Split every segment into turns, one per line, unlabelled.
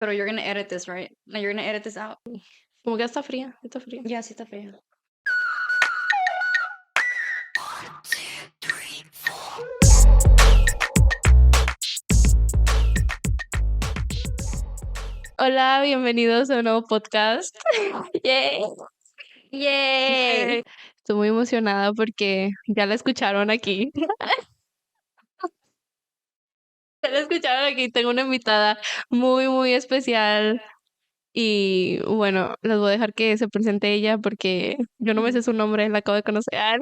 Pero you're gonna edit this, right? Like, you're gonna edit this out.
Como que está fría, está fría.
Ya, sí está fría.
Hola, bienvenidos a un nuevo podcast.
Yay. Yay.
Estoy muy emocionada porque ya la escucharon aquí. Ya la escucharon aquí. Tengo una invitada muy, muy especial. Y bueno, les voy a dejar que se presente ella porque yo no me sé su nombre, la acabo de conocer.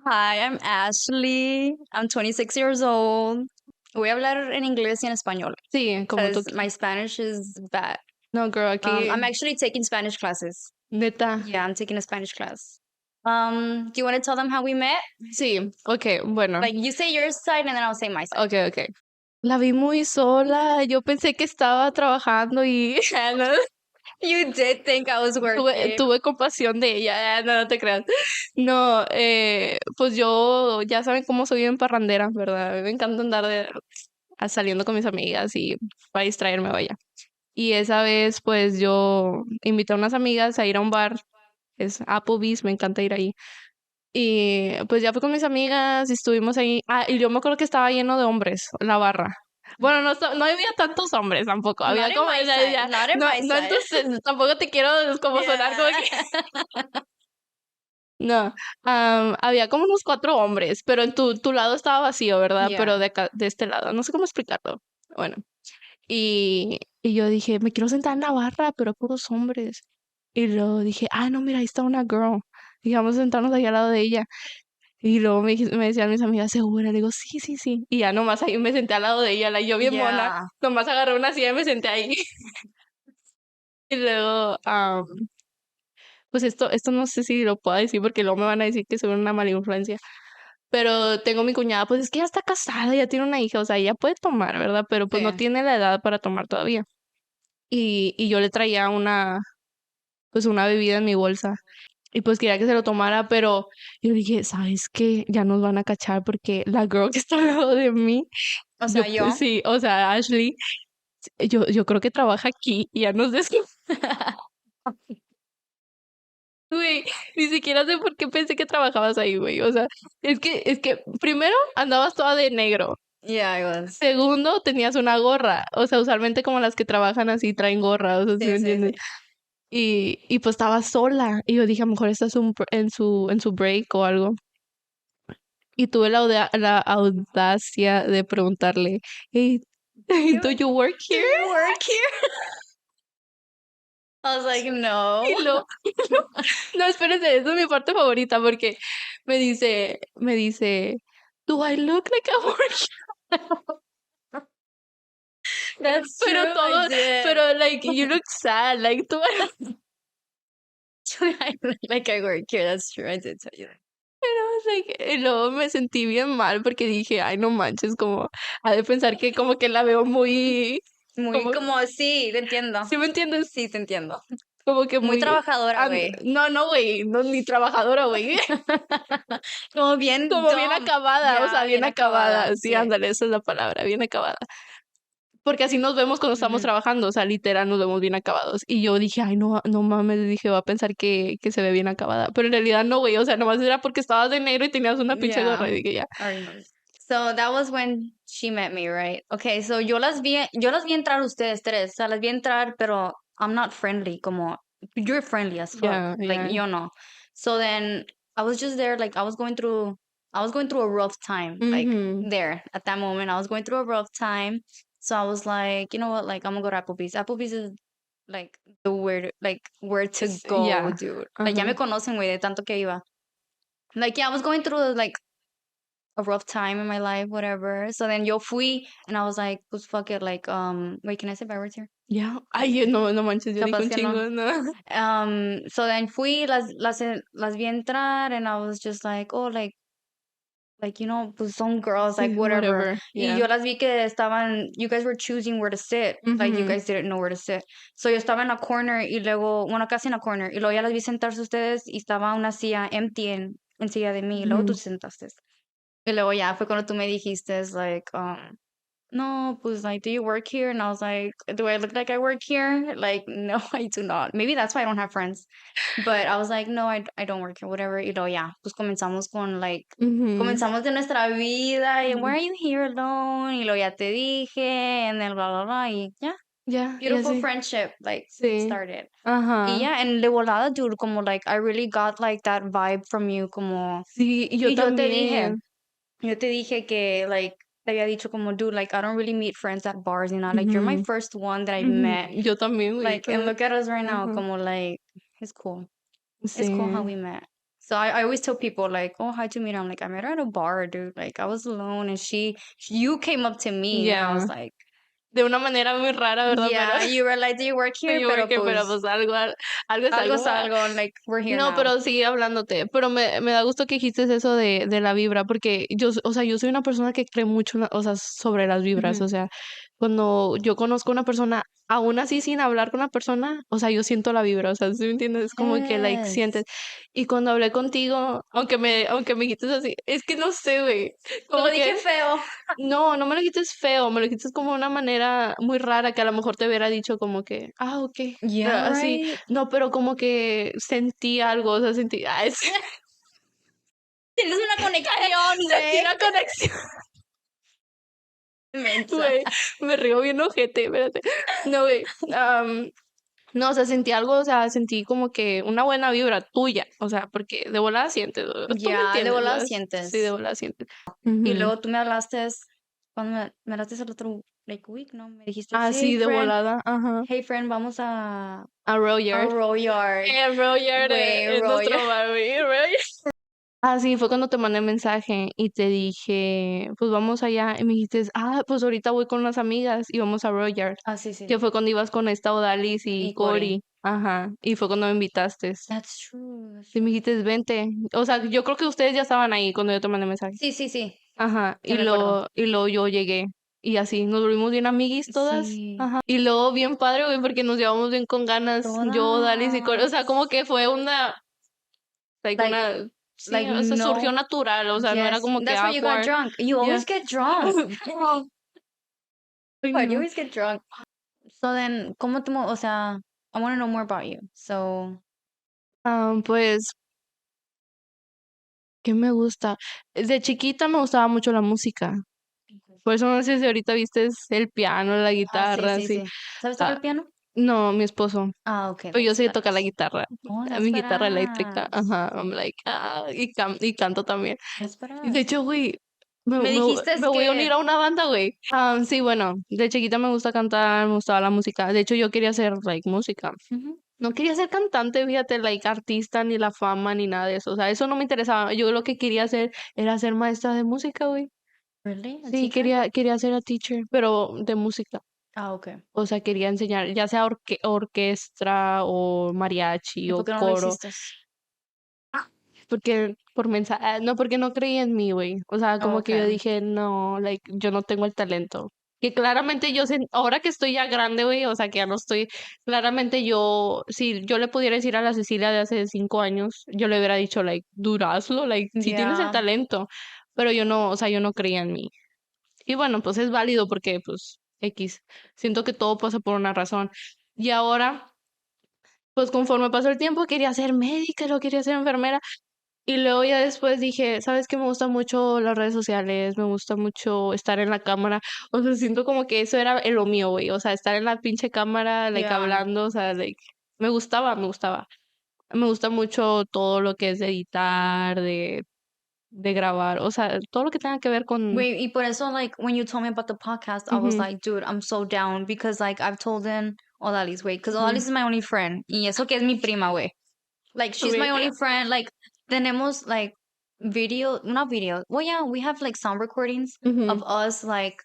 Hi, I'm Ashley. I'm 26 years old. Voy a hablar en inglés y en español.
Sí, como tú.
Because my Spanish is bad.
No, girl, aquí.
I'm actually taking Spanish classes.
Neta.
Yeah, I'm taking a Spanish class. Do you want to tell them how we met?
Sí, ok, bueno.
Like, you say your side and then I'll say my side.
Ok. La vi muy sola. Yo pensé que estaba trabajando y
You did think I was working.
tuve compasión de ella. No te creas. No, pues yo, ya saben cómo soy en parrandera, ¿verdad? A mí me encanta andar saliendo con mis amigas y para distraerme, vaya. Y esa vez, pues yo invité a unas amigas a ir a un bar, es Applebee's, me encanta ir ahí. Y pues ya fui con mis amigas y estuvimos ahí. Ah, y yo me acuerdo que estaba lleno de hombres, la barra. Bueno, no había tantos hombres tampoco. Había
Not in
como
my
ya,
side,
ya.
not in
No,
my
no,
side.
entonces tampoco te quiero como sonar como que. No, había como unos 4 hombres, pero en tu lado estaba vacío, ¿verdad?
Yeah.
Pero de este lado, no sé cómo explicarlo. Bueno, y yo dije, me quiero sentar en la barra, pero puros hombres. Y luego dije, no, mira, ahí está una girl. Y vamos a sentarnos ahí al lado de ella. Y luego me decían mis amigas, ¿segura? Le digo, sí. Y ya nomás ahí me senté al lado de ella, yo bien mona.
Yeah.
Nomás agarré una silla y me senté ahí. Y luego, pues esto no sé si lo puedo decir porque luego me van a decir que soy una mala influencia. Pero tengo mi cuñada, pues es que ya está casada, ya tiene una hija, o sea, ella puede tomar, ¿verdad? Pero pues no
Sí.
tiene la edad para tomar todavía. Y yo le traía pues una bebida en mi bolsa. Y pues quería que se lo tomara, pero yo dije, ¿sabes qué? Ya nos van a cachar porque la girl que está al lado de mí,
O sea, yo.
sí, o sea, Ashley, yo creo que trabaja aquí y ya nos Güey, ni siquiera sé por qué pensé que trabajabas ahí, güey. O sea, es que primero andabas toda de negro.
Yeah, I was.
Segundo, tenías una gorra. O sea, usualmente como las que trabajan así traen gorra, o sea, ¿sí me
Sí.
entiendes? Y pues estaba sola. Y yo dije, a lo mejor estás en su break o algo. Y tuve la audacia de preguntarle, hey, do you work
Do
here?
you work here? I was like, no.
Y no, espérense, esa es mi parte favorita porque me dice, do I look like I work here?
That's
Pero
true,
todo,
I did.
pero like, you look sad, like, tú
I look like I work here. That's true. I did tell you that.
y luego me sentí bien mal porque dije, ay, no manches, como, ha de pensar que como que la veo muy,
Muy
como,
como, sí, te entiendo.
¿sí me entiendes?
Sí, te entiendo.
Como que
Muy trabajadora, güey.
No, güey, no, ni trabajadora, güey.
Como bien
Como bien
dumb.
acabada, o
Ya,
sea, bien acabada. Sí,
sí.
ándale, esa es la palabra, bien acabada. Porque así nos vemos cuando estamos
Ujú.
trabajando, o sea, literal nos vemos bien acabados. Y yo dije, ay, no mames, dije, va a pensar que se ve bien acabada. Pero en realidad no, güey, o sea, nomás era porque estabas de negro y tenías una pinche
Yeah.
gorra y dije, ya.
I remember. So that was when she met me, right? Okay, so yo las vi entrar ustedes tres, o sea, las vi entrar, pero I'm not friendly, como you're friendly as fuck,
Yeah,
like
yeah.
yo no. So then I was just there, like I was going through a rough time, like
Mhm.
there at that moment, I was going through a rough time. So I was like, you know what, like I'm gonna go to Applebee's. Applebee's is like the where to go,
Yeah.
dude. Like ya me conocen, güey, de tanto que iba. Like yeah, I was going through like a rough time in my life, whatever. So then yo fui and I was like, pues fuck it, like, wait, can I say bad words here?
Yeah. Ay, no manches, yo dije
Capaz
un
que no.
chingo, no.
So then fui, las vi entrar and I was just like, oh, like, you know, pues son girls, like, whatever. Y
Yeah.
yo las vi que estaban, you guys were choosing where to sit. Like, you
Mhm.
guys didn't know where to sit. So yo estaba en la corner y luego, bueno, casi en la corner. Y luego ya las vi sentarse ustedes y estaba una silla empty en silla de mí. Y luego tú te sentaste. Y luego ya fue cuando tú me dijiste, like, no, pues like, do you work here? And I was like, do I look like I work here? Like, no, I do not. Maybe that's why I don't have friends. But I was like, no, I don't work here, whatever. Y luego ya, pues comenzamos con like,
Ujú,
comenzamos de nuestra vida y why
ujú.
are you here alone? Y luego ya te dije, and then blah, blah, blah, y ya.
Ya, y
Beautiful
así.
friendship, like,
Sí.
started. Y
Ajá.
ya, and de volada, dude, como like, I really got like that vibe from you, como,
Sí, y yo
y
también.
yo te dije que, like, te había dicho como, dude, like, I don't really meet friends at bars, you know, like, you're my
Ujú,
first one that I
ujú.
met,
Yo también, güey.
like, and look at us right now,
Ajá.
como, like, it's cool. It's cool how
Sí.
we met. So I always tell people, like, oh, how'd you meet her? I'm like, I met her at a bar, dude. Like, I was alone, and you came up to me, and I was
Ya.
like,
De una manera muy rara, ¿verdad? Pero
yeah, you were like, do you work here?
yo
Pero
que, pero
pues,
pues algo es
algo
algo,
es
¿va?
algo, like, we're here
No,
now.
pero sigue hablándote. Pero me da gusto que dijiste eso de la vibra, porque o sea, yo soy una persona que cree mucho, o sea, sobre las vibras.
Mhm.
O sea, cuando yo conozco a una persona, aún así sin hablar con la persona, o sea, yo siento la vibra, o sea, ¿sí me entiendes? Es como que, like, sientes.
Yes.
Y cuando hablé contigo, aunque me quites así, es que no sé, güey,
Te lo
como
dije
que,
feo.
no, no me lo quites feo, me lo quites como una manera muy rara que a lo mejor te hubiera dicho como que, ok,
Yeah,
así,
right.
no, pero como que sentí algo, o sea, sentí,
Tienes una conexión,
sentí
güey.
la conexión,
Mensa.
güey, me río bien ojete, espérate, no, güey, no, o sea, sentí algo, o sea, sentí como que una buena vibra tuya, o sea, porque de volada sientes, tú me
Ya, de
entiendes,
volada
¿verdad? Sí, de
sientes.
volada sientes.
Y
Ujú.
luego tú me hablaste, cuando me hablaste el otro, like, week, ¿no? Me dijiste,
Ah, sí, de volada, ajá.
hey, friend, vamos
A
a
Royal.
Row Yard.
Roger
Güey,
es
Row Yard.
nuestro Barbie, Roger. Ah, sí, fue cuando te mandé mensaje y te dije, pues vamos allá. Y me dijiste, pues ahorita voy con unas amigas y vamos a Roger.
Ah, sí, sí.
Que fue cuando ibas con esta Odalis y
Y Cory.
Cory. Ajá. Y fue cuando me invitaste.
That's true, that's
Y me
true.
dijiste, vente. O sea, yo creo que ustedes ya estaban ahí cuando yo te mandé mensaje.
Sí, sí, sí,
Ajá.
sí
Y
recuerdo.
luego yo llegué. Y así, nos volvimos bien amiguis todas.
Sí,
Ajá. Y luego bien padre, güey, porque nos llevamos bien con ganas. Yo, Odalis y Cory. O sea, como
todas.
que fue like
Like,
una, sí,
like,
o sea, surgió
no,
natural, o sea, no era
yes.
como que
That's why you got
awkward.
drunk. You
Ya.
always get drunk.
Ay,
Why do you
no.
always get drunk? So then, ¿cómo tú, o sea, I want to know more about you. So,
Pues, ¿qué me gusta? De chiquita me gustaba mucho la música. Por eso no sé si ahorita viste el piano, la
ah, sí,
guitarra,
sí,
así.
sí. ¿Sabes tocar el
Ah,
piano?
no, mi esposo.
Ah, okay,
Pero yo
that's
sé tocar la
badass.
guitarra.
Oh, that's
Mi guitarra eléctrica.
badass.
Ajá. I'm like, y canto también.
That's
Y de
badass.
hecho, güey, me,
Me
me,
dijiste
me voy a unir
que...
a una banda, güey. Sí, bueno, de chiquita me gusta cantar, me gustaba la música. De hecho, yo quería hacer, like, música.
Ujú.
No quería ser cantante, fíjate, like, artista, ni la fama, ni nada de eso. O sea, eso no me interesaba. Yo lo que quería hacer era ser maestra de música, güey.
Really? A
Sí,
teacher?
quería ser a teacher, pero de música.
Ah, okay.
O sea, quería enseñar, ya sea orquestra o
¿Y
mariachi
por
o
qué no lo
coro.
hiciste?
Porque no, porque no creía en mí, güey. O sea,
Oh,
como que yo
okay.
dije, no, like, yo no tengo el talento. Que claramente ahora que estoy ya grande, güey, o sea, que ya no estoy, claramente si yo le pudiera decir a la Cecilia de hace 5 años, yo le hubiera dicho, like, durazlo, like, si tienes el
Yeah.
talento. Pero yo no, o sea, yo no creía en mí. Y bueno, pues es válido porque, pues, X. Siento que todo pasa por una razón. Y ahora, pues conforme pasó el tiempo, quería ser médica, lo quería ser enfermera. Y luego ya después dije, ¿sabes qué? Me gustan mucho las redes sociales, me gusta mucho estar en la cámara. O sea, siento como que eso era lo mío, güey. O sea, estar en la pinche cámara, like,
Yeah.
hablando, o sea, like, me gustaba, me gustaba. Me gusta mucho todo lo que es de editar, de grabar, o sea, todo lo que tenga que ver con...
Wait, y por eso, like, when you told me about the podcast, I was
Ujú,
like, dude, I'm so down because, like, I've told him Odalis, güey, because
ujú.
Odalis is my only friend. Y eso que es mi prima, güey. Like, she's my
Güey,
only friend. Like, tenemos, like, not video. Well, yeah, we have, like, sound recordings
ujú.
of us, like,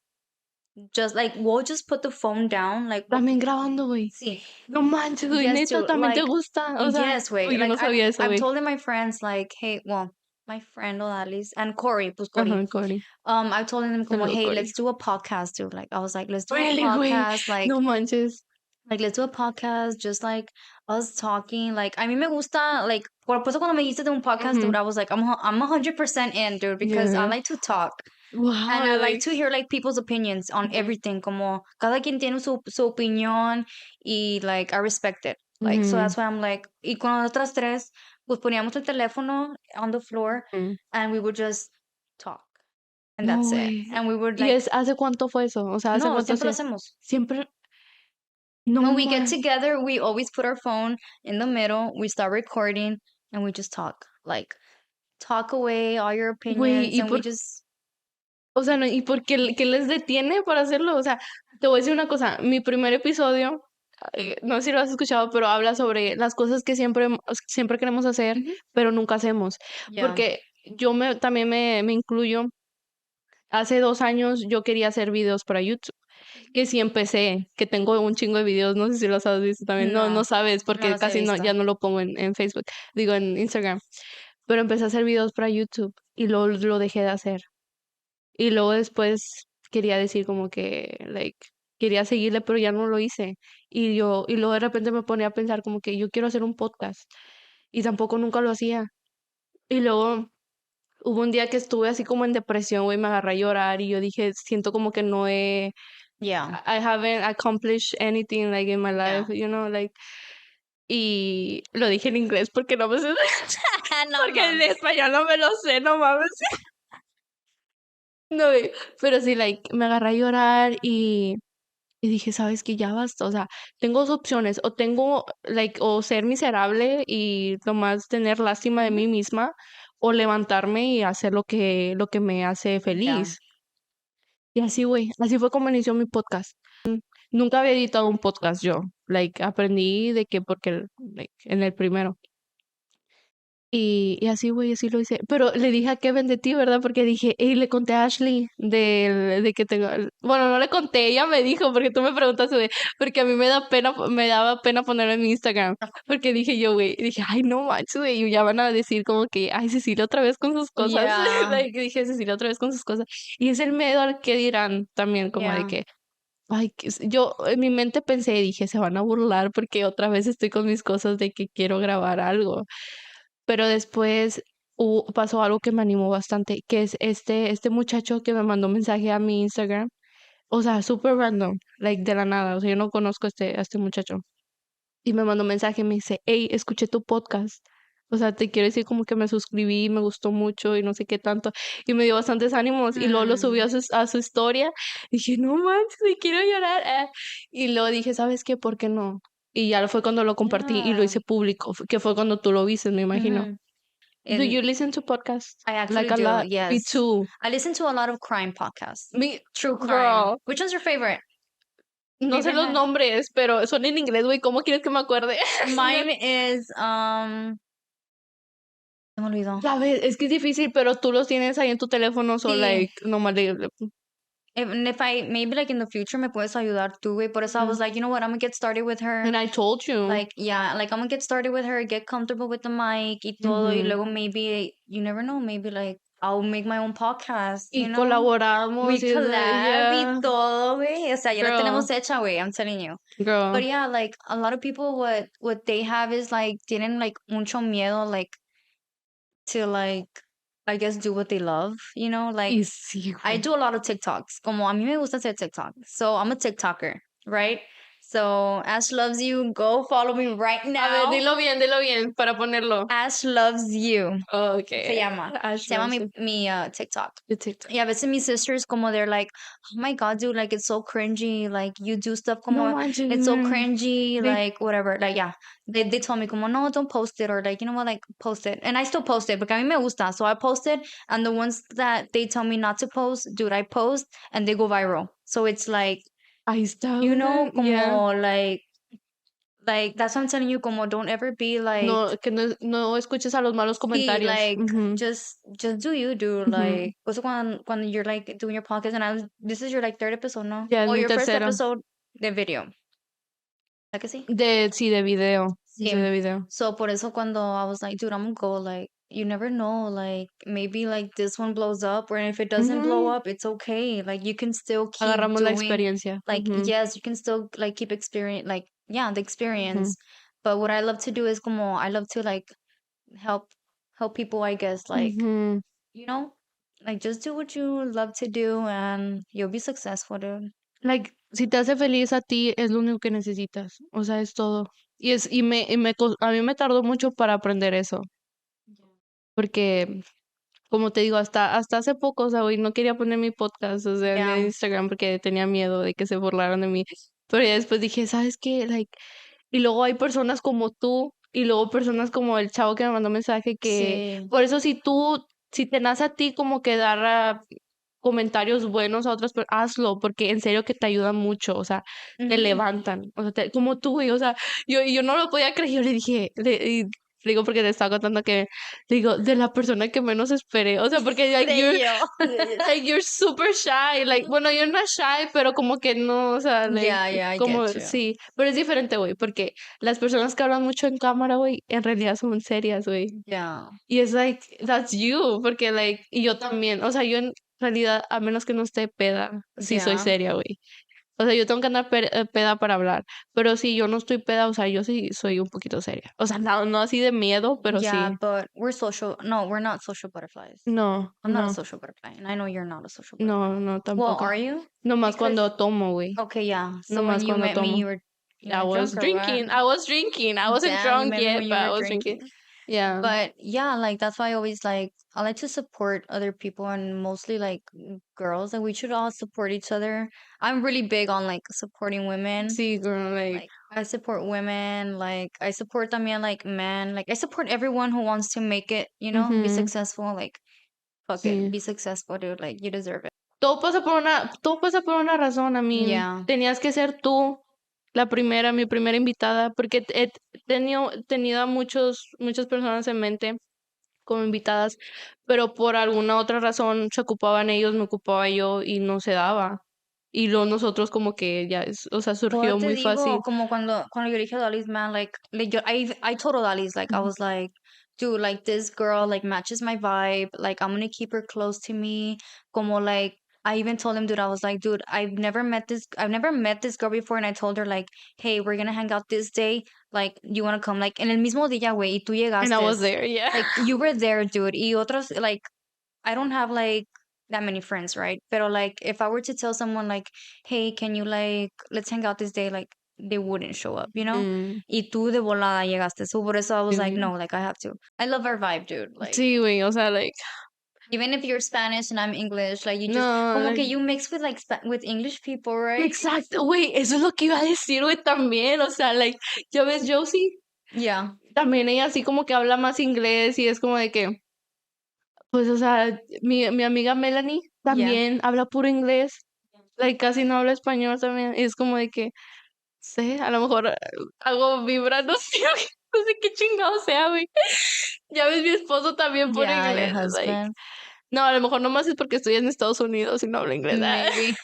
just, like, we'll just put the phone down. Like,
También grabando, güey.
sí.
No manches, güey,
Yes,
neta,
dude.
también te
Like,
gusta. O sea,
yes, way.
uy, yo
Like
no sabía eso,
I've
güey.
told my friends like, hey, well, my friend Odalis and Corey, pues Corey.
Ajá, Cory.
I've told them como,
Saludo,
hey,
Cory.
let's do a podcast, dude. Like, I was like, let's do a
Really, güey.
podcast,
No manches.
let's do a podcast, just like us talking. Like, a mí me gusta, like, por eso cuando me dijiste de un podcast, dude,
Ujú.
I was like, I'm 100% in, dude, because I
Ya.
like to talk.
Wow,
And I like
like,
to hear like people's opinions on
ujú,
everything. Como cada quien tiene su opinión y like I respect it. Like so
ujú,
that's why I'm like y con nosotras tres pues poníamos el teléfono on the floor
ujú.
and we would just talk and
No,
that's it.
güey.
And we would
¿Y
like
hace cuánto fue eso? O sea, ¿hace
no,
cuánto
siempre lo
hacía?
hacemos.
Siempre, no
When we get
más.
together, we always put our phone in the middle, we start recording and we just talk. Like talk away all your
Güey,
opinions and we just
o sea, no, ¿y por qué, qué les detiene para hacerlo? O sea, te voy a decir una cosa, mi primer episodio, no sé si lo has escuchado, pero habla sobre las cosas que siempre queremos hacer,
mhm,
pero nunca hacemos.
yeah.
Porque también me incluyo. Hace 2 años yo quería hacer videos para YouTube, que sí empecé, que tengo un chingo de videos, no sé si los has visto también, no, no
No,
sabes,
no
porque
los he
casi no,
visto.
ya no lo pongo en Facebook, digo en Instagram, pero empecé a hacer videos para YouTube y lo dejé de hacer. Y luego después quería decir como que, like, quería seguirle, pero ya no lo hice. Y luego de repente me ponía a pensar como que yo quiero hacer un podcast y tampoco nunca lo hacía. Y luego hubo un día que estuve así como en depresión, güey, me agarré a llorar y yo dije, siento como que no
Yeah,
I haven't accomplished anything like in my
yeah.
life, you know, like, y lo dije en inglés porque no me sé,
No,
porque
no.
en español no me lo sé, no mames. No, pero sí, like, me agarré a llorar y dije, ¿sabes qué? Ya basta, o sea, tengo 2 opciones, o tengo, like, o ser miserable y nomás tener lástima de
Mhm.
mí misma, o levantarme y hacer lo que me hace
Yeah.
feliz. Y así, güey, así fue como inició mi podcast. Nunca había editado un podcast yo, like, aprendí de que porque, like, en el primero. Y así, güey, así lo hice. Pero le dije a Kevin de ti, ¿verdad? Porque dije, hey, le conté a Ashley de que tengo. Bueno, no le conté, ella me dijo, porque tú me preguntaste, güey, porque a mí me daba pena ponerlo en mi Instagram. Porque dije yo, güey, dije, ay, no manches, güey, y ya van a decir como que, ay, Cecilia otra vez con sus cosas.
Yeah,
Like, dije, Cecilia otra vez con sus cosas. Y es el miedo al que dirán también, como de
yeah.
que, ay, yo en mi mente pensé, dije, se van a burlar porque otra vez estoy con mis cosas de que quiero grabar algo. Pero después pasó algo que me animó bastante, que es este muchacho que me mandó mensaje a mi Instagram, o sea, súper random, like de la nada, o sea, yo no conozco a este muchacho. Y me mandó mensaje, me dice, hey, escuché tu podcast. O sea, te quiero decir como que me suscribí, me gustó mucho y no sé qué tanto. Y me dio bastantes ánimos. Y luego lo subió
Mm,
a su historia. Dije, no manches, me quiero llorar. Y luego dije, ¿sabes qué? ¿Por qué no? Y ya fue cuando lo compartí y lo
yeah.
hice público, que fue cuando tú lo viste, me imagino.
Mhm.
Do you
And
listen to podcasts?
I actually
Like a
do.
lot. Me
Yes.
too.
I listen to a lot of crime podcasts.
Me,
True crime.
girl,
Which one's your favorite?
no sé
Favorite
los
has
nombres, pero son en inglés, güey. ¿Cómo quieres que me acuerde?
mine is se me olvidó.
Sabes, es que es difícil, pero tú los tienes ahí en tu teléfono, so
Sí.
like, nomás
And if I maybe like in the future me puedes ayudar tú, güey. Por eso I
Ujú.
was like, you know what, I'm gonna get started with her.
And I told you.
Like, yeah, like I'm gonna get started with her, get comfortable with the mic y todo. Y
Ujú.
luego maybe, you never know, maybe like I'll make my own podcast, you
Y
know?
colaboramos
We
y eso,
collab y
yeah,
todo, güey. O sea, ya la
girl,
tenemos hecha, güey. I'm telling you. But
girl.
yeah, like a lot of people, what they have is like tienen like mucho miedo, like to like I guess do what they love, you know? Like
Y sí,
I
güey.
do a lot of TikToks. Como a mí me gusta hacer TikTok. So I'm a TikToker, right? So Ash loves you. Go follow me right
A ver,
now.
dilo bien, para ponerlo.
Ash loves you. Se
Okay.
llama.
Ash
Se llama
loves you.
mi TikTok.
The TikTok.
Y a veces mis sisters como they're like, oh my God, dude, like it's so cringy. Like you do stuff
No
como
manches,
it's so
güey.
cringy,
They,
like whatever. Like yeah. They told me como no, don't post it or like, you know what, like post it. And I still post it porque a mí me gusta. So I post it and the ones that they tell me not to post, dude, I post and they go viral. So it's like,
ahí está,
you know,
güey. Yeah.
como like that's what I'm telling you, como don't ever be like
No, que no escuches a los malos
sí,
comentarios.
like
Ujú,
just do you do
ujú.
like also when you're like doing your podcast and this is your like third episode, no?
Ya es
Or
mi
your first
tercero.
episode de video. ¿La que sí?
Sí, de video. Sí,
Sí.
de video.
So por eso cuando I was like, dude, I'm gonna go like you never know, like maybe like this one blows up or if it doesn't blow
Ujú.
up, it's okay. Like you can still keep
Agarramos la
doing
experiencia.
like
Ujú,
yes, you can still like keep experience like yeah, the
ujú,
experience. But what I love to do is como I love to like help help people, I guess, like
ujú.
you know Like, just do what you love to do and you'll be successful, dude.
Like, si te hace feliz a ti, es lo único que necesitas. O sea, es todo. A mí me tardó mucho para aprender eso. Porque, como te digo, hasta hace poco, o sea, güey, no quería poner mi podcast, o sea, en
Yeah.
Instagram porque tenía miedo de que se burlaran de mí. Pero ya después dije, ¿sabes qué? Like, y luego hay personas como tú, y luego personas como el chavo que me mandó mensaje que,
Sí.
por eso si te nace a ti como que dar comentarios buenos a otras personas, hazlo, porque en serio que te ayuda mucho, o sea, te
Mhm.
levantan, o sea, como tú, güey, o sea, yo no lo podía creer, yo le dije, y le digo porque te estaba contando que, le digo, de la persona que menos esperé, o sea, porque like,
De yo.
like, you're super shy, like, bueno, you're not shy, pero como que no, o sea, like,
Yeah, yeah, I
como,
get you.
sí, pero es diferente, güey, porque las personas que hablan mucho en cámara, güey, en realidad son serias, güey.
Yeah.
Y es like, that's you, porque like, y yo también, o sea, yo en realidad, a menos que no esté peda, sí soy
Yeah.
seria, güey. O sea, yo tengo que andar peda para hablar, pero si yo no estoy peda, o sea, yo sí soy un poquito seria. O sea, no así de miedo, pero
Yeah,
sí.
but we're social. No, we're not social butterflies.
No,
I'm not a
no,
social butterfly, and I know you're not a social butterfly.
no,
Well,
tampoco.
are you?
Nomás
Because
cuando tomo, güey.
okay, yeah. So when
Nomás
you
cuando
met me,
tomo.
you
I
were
was
drunk or what?
drinking. I was drinking. I wasn't
Damn, you
drunk
met me
yet,
when
but
you
I
were
was drinking.
drinking.
Yeah.
But yeah, like that's why I like to support other people and mostly like girls. Like we should all support each other. I'm really big on like supporting women.
Sí, girl, like,
Like I support women, like I support también like men. Like I support everyone who wants to make it, be
mhm,
successful. Like fuck it,
sí.
be successful, dude. Like you deserve it.
Todo pasa por una razón, a mí.
Yeah.
Tenías que ser tú mi primera invitada, porque he tenido a muchas personas en mente como invitadas, pero por alguna otra razón se ocupaban ellos, me ocupaba yo y no se daba. Y luego nosotros como que ya, o sea,
Pues
surgió
te
muy
digo,
fácil.
como cuando yo dije a Dalis, man, like I told Dalis, like I
Ujú.
was like, dude, like this girl like matches my vibe, like I'm gonna keep her close to me. Como like I even told him, dude, I was like, dude, I've never met this girl before, and I told her like, hey, we're gonna hang out this day, like, you wanna come, like, en el mismo día, güey, y tú
And I
llegaste,
was there, yeah.
like, you were there, dude, y otros, like, I don't have like that many friends, right? Pero like if I were to tell someone like, "Hey, can you like let's hang out this day?" like they wouldn't show up, you know?
Mm,
Y tú de volada llegaste. So por eso I was like,
sí,
no, like I have to. I love our vibe, dude. Like
sí, güey, o sea, like,
even if you're Spanish and I'm English, like you just
no,
como que
like,
you mix with like with English people, right?
exacto, güey, eso es lo que iba a decir, güey, también, o sea, like, ya ves, Josie,
Yeah.
también ella así como que habla más inglés y es como de que, pues, o sea, mi amiga Melanie
Yeah.
también habla puro inglés, like, casi no habla español también, y es como de que, sé, a lo mejor hago vibra, no sé, no sé qué chingado sea, güey. Ya ves, mi esposo también pone
Yeah, your
inglés, like,
husband.
no, a lo mejor nomás es porque estoy en Estados Unidos y no hablo inglés.
Maybe.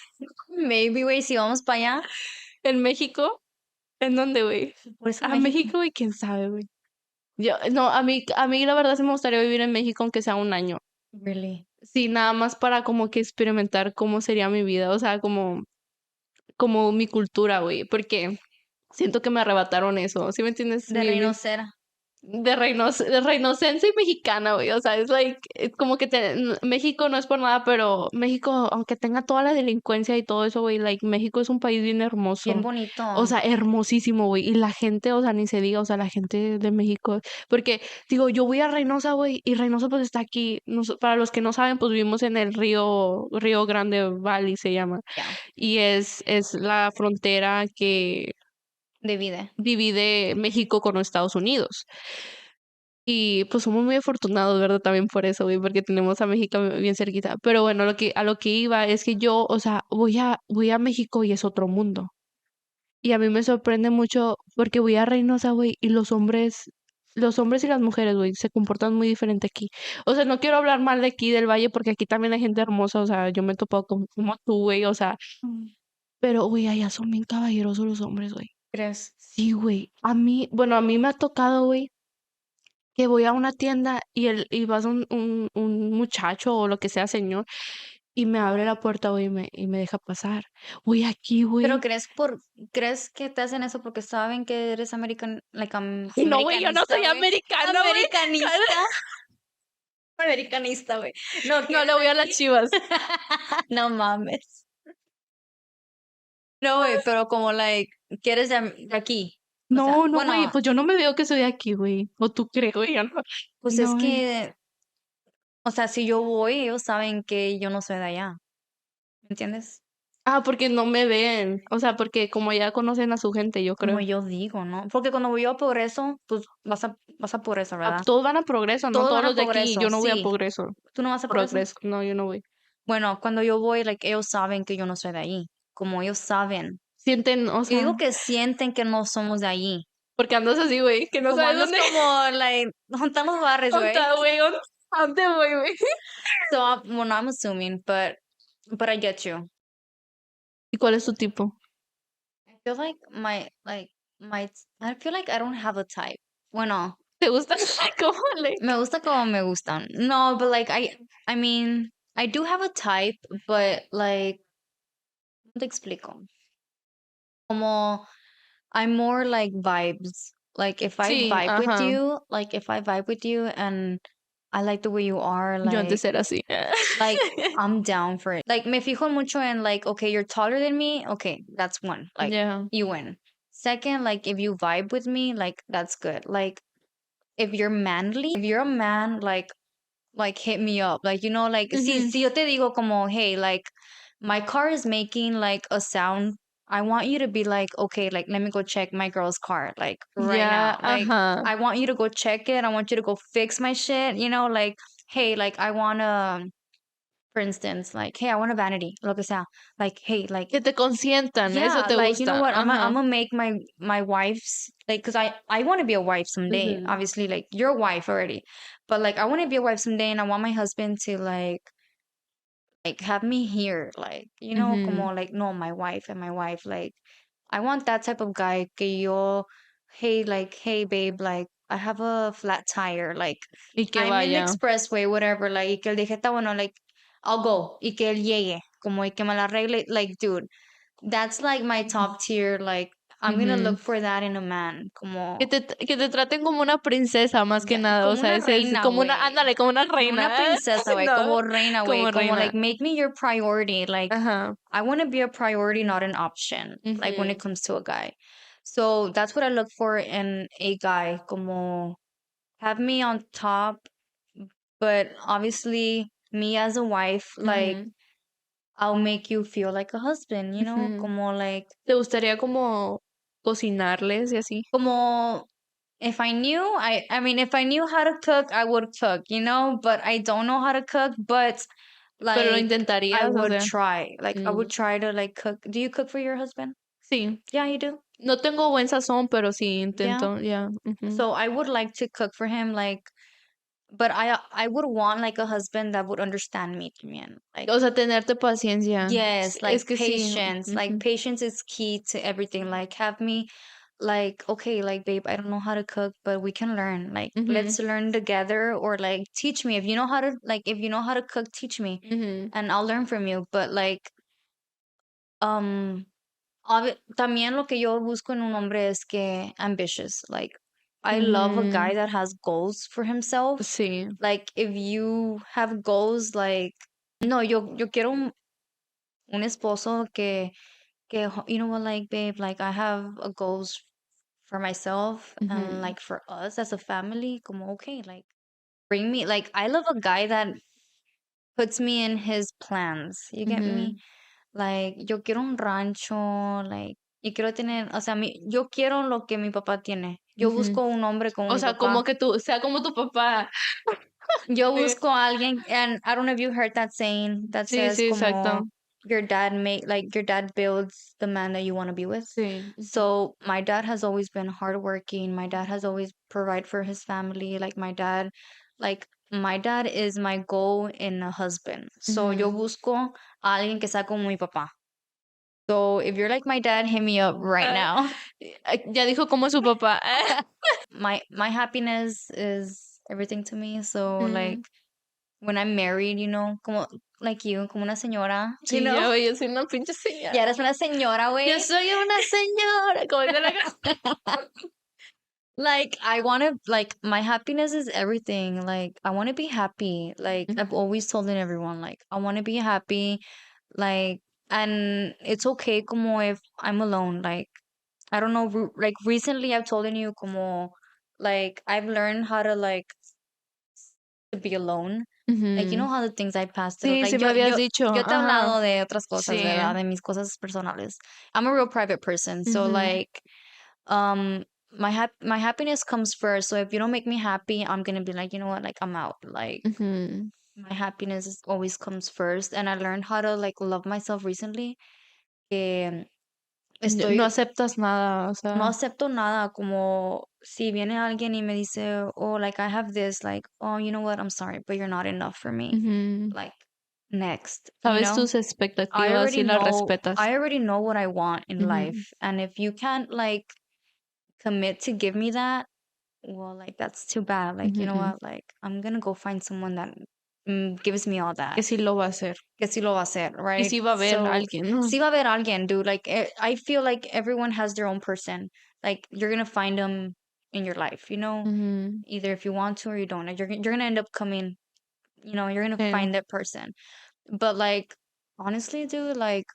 Maybe, güey, si vamos para allá.
¿En México? ¿En dónde, güey?
Por eso
A
México.
México, güey, quién sabe, güey. Yo, no, a mí la verdad sí me gustaría vivir en México aunque sea un año.
Really.
Sí, nada más para como que experimentar cómo sería mi vida, o sea, como mi cultura, güey, porque siento que me arrebataron eso, ¿sí me entiendes?
De Reinocera.
De reinocencia y mexicana, güey, o sea, es like, es como que México no es por nada, pero México, aunque tenga toda la delincuencia y todo eso, güey, like, México es un país bien
Bien
hermoso,
bonito.
o sea, hermosísimo, güey, y la gente, o sea, ni se diga, o sea, la gente de México, porque, digo, yo voy a Reynosa, güey, y Reynosa pues está aquí, para los que no saben, pues vivimos en el Río Grande Valley se llama,
Yeah.
y es la frontera que
De vida.
divide México con los Estados Unidos. Y pues somos muy afortunados, ¿verdad? También por eso, güey, porque tenemos a México bien cerquita. Pero bueno, a lo que iba es que yo, o sea, voy a México y es otro mundo. Y a mí me sorprende mucho porque voy a Reynosa, güey, y los hombres y las mujeres, güey, se comportan muy diferente aquí. O sea, no quiero hablar mal de aquí del Valle porque aquí también hay gente hermosa, o sea, yo me he topado como tú, güey, o sea,
Mm.
pero, güey, allá son bien caballerosos los hombres, güey.
¿Crees?
Sí, güey. Bueno, a mí me ha tocado, güey, que voy a una tienda y vas un muchacho o lo que sea, señor, y me abre la puerta, güey, y me deja pasar. Güey, aquí,
Pero
güey.
crees que te hacen eso porque saben que eres
Ay, no, güey, yo no
americanista,
soy
güey?
americana, güey.
Americanista. Americanista, güey. No,
No le voy a las Chivas.
no mames. No, güey, pero como, like, que eres de aquí. O sea,
No, no, güey,
bueno,
pues yo no me veo que soy de aquí, güey. O tú crees, güey, yo no.
pues es
No, güey.
que, o sea, si yo voy, ellos saben que yo no soy de allá. ¿Me entiendes?
Ah, porque no me ven. O sea, porque como ya conocen a su gente, yo
Como
creo.
yo digo, ¿no? Porque cuando voy yo a Progreso, pues vas a Progreso, ¿verdad?
Todos van a Progreso, ¿no?
Todos
Todos
van a
los de aquí.
Progreso,
Yo no voy a
sí.
Progreso.
¿Tú no vas a Progreso?
Progreso. No, yo no voy.
Bueno, cuando yo voy, like, ellos saben que yo no soy de ahí. Como ellos saben.
Sienten, o
Y
sea,
digo que sienten que no somos de allí.
porque andas así, güey, que no
Como
sabes
andas
dónde.
como, like, ¿dónde están los barrios,
¿Dónde
güey?
está, güey? ¿A dónde voy, güey?
So, well, I'm assuming, but I get you.
¿Y cuál es tu tipo?
I feel like I feel like I don't have a type. Bueno,
¿Te gusta? ¿Cómo le?
me gusta como me gustan. No, but like I mean, I do have a type, but like, ¿cómo te explico? Como I'm more like vibes. Like
Sí, ajá.
if I vibe with you and I like the way you are,
Yo antes era así.
like I'm down for it. Like me fijo mucho en like, okay, you're taller than me. Okay, that's one. Like
Yeah.
you win. Second, like if you vibe with me, like that's good. Like if you're manly, if you're a man, like hit me up. Like like
Ujú.
si yo te digo como, hey, like my car is making like a sound. I want you to be like, okay, like let me go check my girl's car, like right
Ya,
now. Like
ajá.
I want you to go check it. I want you to go fix my shit. Like hey, like I wanna, for instance, like, hey, I want a vanity, lo que sea. Like, hey, like,
Que te consientan, eso
yeah,
te
like, you know
gusta.
what? I'm
Ajá.
gonna make my wife's like, cause I want to be a wife someday.
Ujú.
Obviously, like, you're a wife already, but like, I want to be a wife someday, and I want my husband to like have me here, like,
Ujú.
como like, no, my wife and my wife, like, I want that type of guy que yo, hey, like, hey, babe, like, I have a flat tire, like,
Y que
I'm in the
vaya.
expressway, whatever, like, y que él dije, está bueno, like, I'll go, y que él llegue, como, y que me la arregle, like, dude, that's like my top tier, like, I'm gonna
Ujú.
look for that in a man,
Que
como,
te traten como una princesa más que nada, o
como
sea,
una
ese es
reina,
como una,
güey.
ándale, como una
No una
reina.
princesa, güey,
No,
como reina, güey,
como
como,
reina.
like, make me your priority, like,
Ajá.
I want to be a priority, not an option, like when it
Ujú.
comes to a guy. So that's what I look for in a guy, como have me on top, but obviously me as a wife, like
Ujú.
I'll make you feel like a husband,
Ujú.
como like,
¿Te gustaría como cocinarles y así?
como if I knew, I mean, if I knew how to cook, I would cook, but I don't know how to cook, but
Pero lo
like I
intentarías, o
would
sea.
try, like I would
Mm.
try to like cook. Do you cook for your husband?
Sí.
Yeah, you do.
No tengo buen sazón, pero sí
Yeah.
intento, ya. Ujú.
So I would like to cook for him, like, but I would want like a husband that would understand me también. Like,
O sea, tenerte paciencia.
yes,
Es
like
que sí.
patience. Like
Ujú.
patience is key to everything. Like have me like, okay, like babe, I don't know how to cook, but we can learn. Like
Ujú.
let's learn together or like teach me. If you know how to cook, teach me
Ujú.
and I'll learn from you. But like um también lo que yo busco en un hombre es que ambitious. Like, I love a
Mm,
guy that has goals for himself.
sí.
Like, if you have goals, like, no, yo quiero un esposo que, you know what, like, babe, like, I have a goals for myself and
Ujú.
like for us as a family. Como, okay, like, bring me, like, I love a guy that puts me in his plans. You get me?
Ujú.
Like, yo quiero un rancho, like, y quiero tener, o sea, yo quiero lo que mi papá tiene. Yo
Ujú.
busco un hombre como
O
mi
sea, como
papá.
que tú, sea como tu papá.
Yo
Sí,
busco a alguien, and I don't know if you heard that saying that
sí,
says
sí, exacto.
como your dad builds the man that you want to be with.
Sí. Ujú.
So my dad has always been hardworking. My dad has always provided for his family. Like my dad is my goal in a husband. So yo
Ujú.
busco a alguien que sea como mi papá. So if you're like my dad, hit me up right
Ah,
now.
ya dijo como su papá.
My happiness is everything to me. So like
Ujú.
when I'm married, como like you, como una señora,
Sí, ya, güey, yo soy una pinche
Ya
señora.
eres una señora,
Yo
güey.
soy una señora, como dice la canción.
like I want to like my happiness is everything. Like I want to be happy. Like I've always told everyone like I want to be happy. Like and it's okay como if I'm alone. Like I don't know like recently I've told you como like I've learned how to like to be alone. Like, you know
Ujú.
how the things I passed through.
Sí,
Like,
sí me habías dicho.
yo te he
Ajá.
hablado de otras cosas,
Sí.
¿verdad? De mis cosas personales. I'm a real private person. So,
Ujú,
like, um, my happiness comes first. So if you don't make me happy, I'm gonna be like, you know what? Like, I'm out. Like,
ujú.
my happiness always comes first. And I learned how to, like, love myself recently. Que
No
estoy,
aceptas nada, o
no
sea.
acepto nada. Como si viene alguien y me dice, oh, like, I have this, like, oh, you know what? I'm sorry, but you're not enough for me.
Ujú.
Like next,
Sabes tus expectativas y las respetas.
I already know what I want in
Ujú,
life, and if you can't like commit to give me that, well, like that's too bad. Like, you know
ujú.
what? Like I'm gonna go find someone that gives me all
Que
that.
sí lo va a hacer.
Que sí lo va a hacer,
Y
right?
sí va a haber
So
alguien, ¿no?
sí va a haber alguien, dude. Like I feel like everyone has their own person. Like you're gonna find them in your life, you know,
Ujú.
either if you want to or you don't. Like you're gonna end up coming, you know, you're gonna
Sí.
find that person. But like honestly, dude, like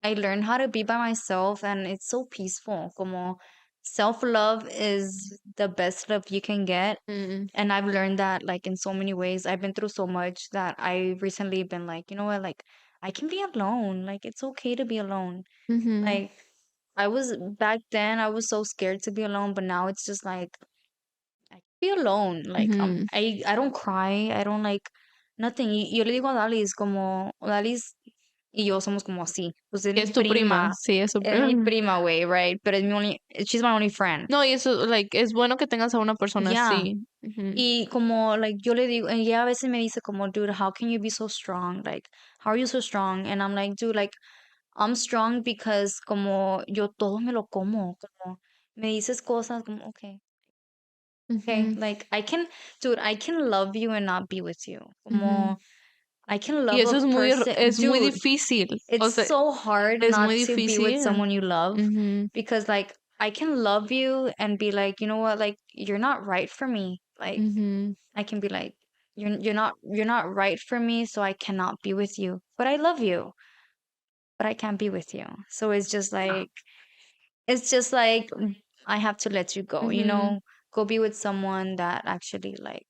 I learned how to be by myself and it's so peaceful. Como self-love is the best love you can get.
Mm,
And I've learned that like in so many ways. I've been through so much that I recently been like, you know what, like I can be alone. Like it's okay to be alone.
ujú,
Like I was back then I was so scared to be alone, but now it's just like I can be alone. Like
ujú.
I don't cry. I don't like nothing. Yo le digo a Dalis como Dalis y yo somos como así. Pues es
Que
mi
es tu prima,
prima.
sí, es tu
Es mi
prima.
prima, way, right? But it's mi only, she's my only friend.
No, y eso, like, es bueno que tengas a una persona
Yeah.
así. Ujú,
Y como, like, yo le digo, y ella a veces me dice como, dude, how can you be so strong? Like, how are you so strong? And I'm like, dude, like, I'm strong because como yo todo me lo como. Como me dices cosas como, okay, okay.
ujú,
Like, dude, I can love you and not be with you.
ujú.
Como, I can
Y
love
eso
a person.
es muy
Dude,
difícil. O
it's
sea,
so hard
es muy
not to be with
difícil.
someone you love
Ujú,
because like I can love you and be like, you know what, like you're not right for me. Like
ujú.
I can be like you're not right for me, so I cannot be with you. But I love you, but I can't be with you. So it's just like I have to let you go, you
Ujú.
know, go be with someone that actually like